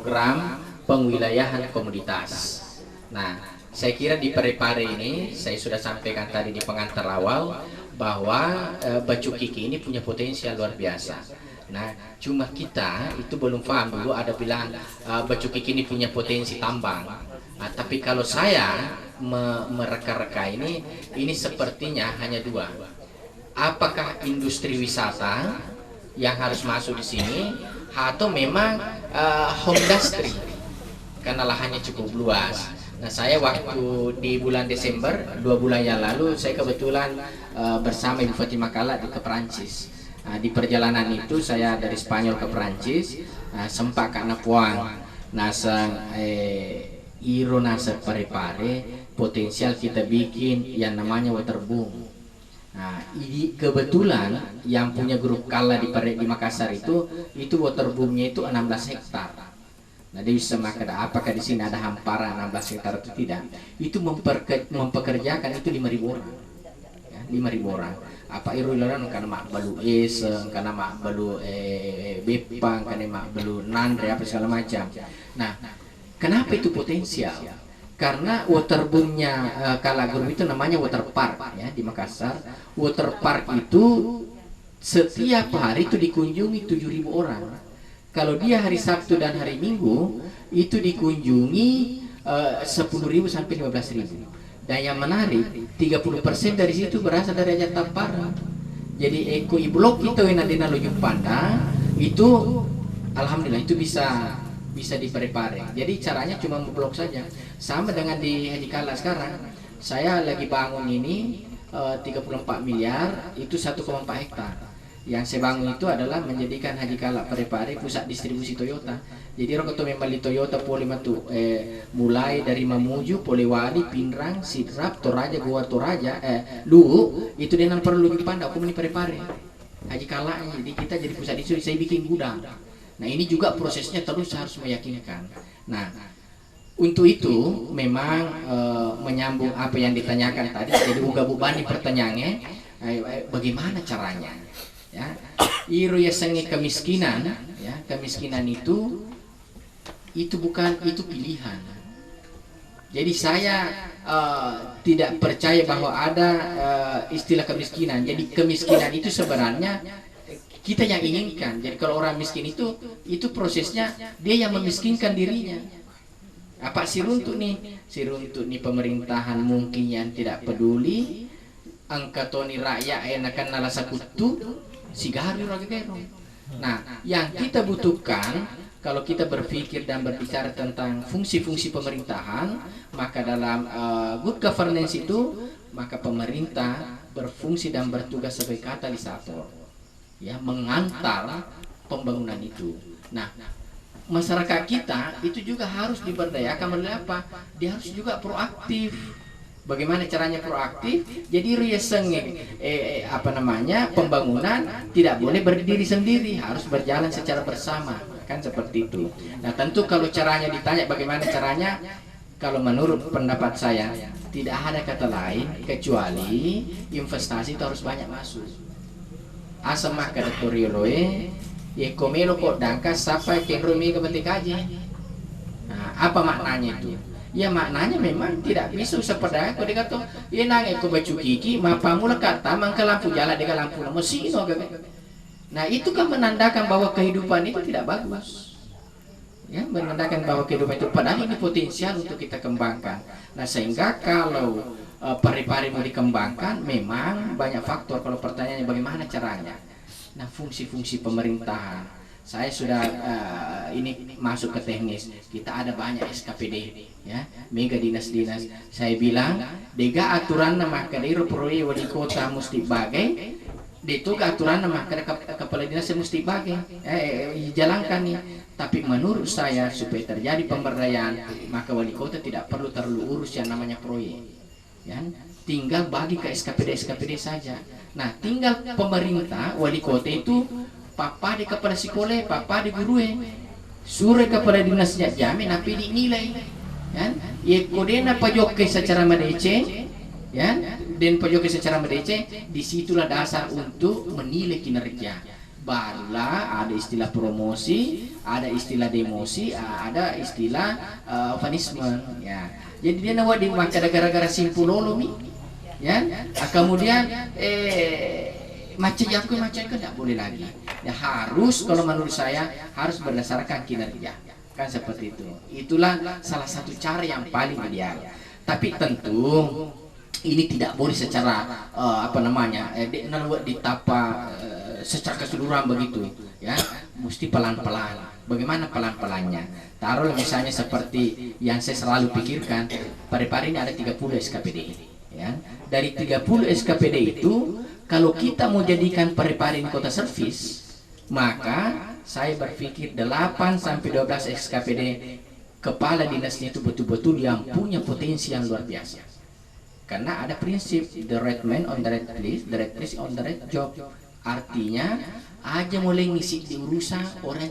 program pengwilayahan komoditas. Nah, saya kira di Parepare ini saya sudah sampaikan tadi di pengantar awal bahwa Bacukiki ini punya potensial luar biasa. Nah, cuma kita itu belum paham dulu, ada bilang Bacukiki ini punya potensi tambang. Nah, tapi kalau saya mereka-reka ini sepertinya hanya dua. Apakah industri wisata yang harus masuk di sini atau memang home industry karena lahannya cukup luas. Nah, saya waktu di bulan Desember 2 bulan yang lalu saya kebetulan bersama Ibu Fatimah Kala ke Perancis. Nah, di perjalanan itu saya dari Spanyol ke Perancis, sempat ke Napuang, nasang iro nasa Parepare potensial kita bikin yang namanya waterboom. Nah, kebetulan yang punya grup Kala di Makassar itu waterboomnya itu 16 hektar. Nah, dia bisa makan apakah di sini ada hamparan 16 hektar atau tidak? Itu mempekerjakan itu 5.000 orang. Ya, 5.000 orang. Apa irulan karena mak balu karena mak balu bepang, karena mak balu nandre apa segala macam. Nah, kenapa itu potensial? Karena waterboomnya Kala Group itu namanya water park ya di Makassar. Water park itu setiap hari itu dikunjungi 7.000 orang. Kalau dia hari Sabtu dan hari Minggu itu dikunjungi 10.000 sampai 15.000. Dan yang menarik 30% dari situ berasal dari Raja Tampara. Jadi eko iblok itu yang ada di Panda itu alhamdulillah itu bisa di Parepare. Jadi caranya cuma memblok saja. Sama dengan di Haji Kala sekarang. Saya lagi bangun ini 34 miliar itu 1,4 hektar. Yang saya bangun itu adalah menjadikan Haji Kala Parepare pusat distribusi Toyota. Jadi rokoto membeli Toyota Polima tuh mulai dari Mamuju, Polewali, Pinrang, Sidrap, Toraja, Goa Toraja, Luwu itu dia nang perlu di Panda aku di Parepare. Haji Kala jadi kita jadi pusat distribusi, saya bikin gudang. Nah, ini juga prosesnya terus harus meyakinkan. Nah, untuk itu memang menyambung apa yang ditanyakan tadi. Jadi Uga Bubani pertanyaannya bagaimana caranya? Ya, iru ya sengi kemiskinan, ya kemiskinan itu bukan itu pilihan. Jadi saya tidak percaya bahwa ada istilah kemiskinan. Jadi kemiskinan itu sebenarnya kita yang inginkan. Jadi kalau orang miskin itu prosesnya dia yang memiskinkan dirinya. Apa siruntuk nih pemerintahan mungkin yang tidak peduli angkatoni rakyat enakan nalasa kutu sigaru ragagero. Nah, yang kita butuhkan kalau kita berpikir dan berbicara tentang fungsi-fungsi pemerintahan, maka dalam good governance itu maka pemerintah berfungsi dan bertugas sebagai katalisator, ya mengantar pembangunan itu. Nah, masyarakat kita itu juga harus diberdayakan melalui apa? Dia harus juga proaktif. Bagaimana caranya proaktif? Jadi pembangunan tidak boleh berdiri sendiri, harus berjalan secara bersama, kan seperti itu. Nah, tentu kalau caranya ditanya bagaimana caranya, kalau menurut pendapat saya tidak ada kata lain kecuali investasi itu harus banyak masuk. Asama kadatorioloe ya komelo kok dangkas sampai ke rumi ke betikaji. Nah, apa maknanya itu? Ya maknanya memang tidak bisa seperti aku dikata ya nang aku Bacukiki mapamu lekat tamang ke lampu jalan dengan lampu mesino. Nah, itu kan menandakan bahwa kehidupan itu tidak bagus. Ya, menandakan bahwa kehidupan itu padahal ini potensial untuk kita kembangkan. Nah, sehingga kalau Parepare mau dikembangkan memang banyak faktor. Kalau pertanyaannya bagaimana caranya? Nah, fungsi-fungsi pemerintahan saya sudah ini masuk ke teknis. Kita ada banyak SKPD, ya, mega dinas-dinas. Saya bilang, dega aturan nama kadiro proyek wali kota mesti bagai, itu aturan nama kepala dinas mesti bagai, jalankan nih. Tapi menurut saya supaya terjadi pemberdayaan, maka wali kota tidak perlu terlalu urus yang namanya proyek, ya. Tinggal bagi ke SKPD saja. Nah, tinggal pemerintah wali kota itu papa di kepala sekolah, papa di guru, sure kepala dinasnya jamin tapi dinilai, kan? Ya kodena pajoke secara medece, ya, dan pajoke secara medece, disitulah dasar untuk menilai kinerja. barulah ada istilah promosi, ada istilah demosi, ada istilah punishment ya. Jadi dia nawak di maka gara-gara simpul mi ya. Kemudian macam tidak boleh lagi ya, harus kalau menurut saya harus berdasarkan kinerja kan, seperti itu. Itulah salah satu cara yang paling ideal, tapi tentu ini tidak boleh secara ditapa secara keseluruhan begitu ya, mesti pelan-pelan. Bagaimana pelan-pelannya? Taruh misalnya seperti yang saya selalu pikirkan, Parepare ini ada 30 SKPD ya. Dari 30 SKPD itu, kalau kita mau jadikan Parepare ini kota servis, maka saya berpikir 8 sampai 12 SKPD kepala dinasnya itu betul-betul yang punya potensi yang luar biasa. Karena ada prinsip the right man on the right place, the right place on the right job. Artinya aja mulai ngisi di urusan orang